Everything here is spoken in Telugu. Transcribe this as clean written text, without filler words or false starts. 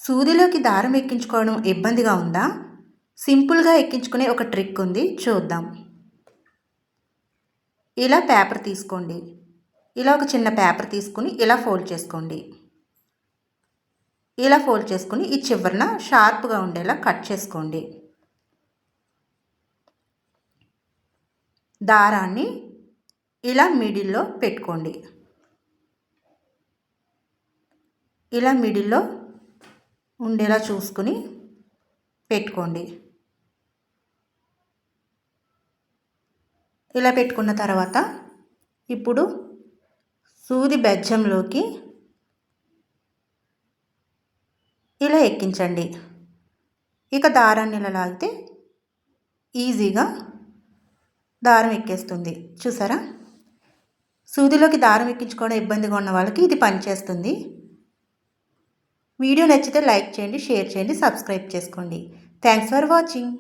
సూదిలోకి దారం ఎక్కించుకోవడం ఇబ్బందిగా ఉందా? సింపుల్గా ఎక్కించుకునే ఒక ట్రిక్ ఉంది, చూద్దాం. ఇలా పేపర్ తీసుకోండి. ఇలా ఒక చిన్న పేపర్ తీసుకుని ఇలా ఫోల్డ్ చేసుకోండి. ఇలా ఫోల్డ్ చేసుకుని ఈ చివరన షార్ప్గా ఉండేలా కట్ చేసుకోండి. దారాన్ని ఇలా మిడిల్లో పెట్టుకోండి. ఇలా మిడిల్లో ఉండేలా చూసుకుని పెట్టుకోండి. ఇలా పెట్టుకున్న తర్వాత ఇప్పుడు సూది బెజ్జంలోకి ఇలా ఎక్కించండి. ఇక దారాన్ని ఇలా లాగితే ఈజీగా దారం ఎక్కేస్తుంది. చూసారా? సూదిలోకి దారం ఎక్కించుకోవడం ఇబ్బందిగా ఉన్న వాళ్ళకి ఇది పనిచేస్తుంది. వీడియో నచ్చితే లైక్ చేయండి, షేర్ చేయండి, సబ్స్క్రైబ్ చేసుకోండి. Thanks for watching.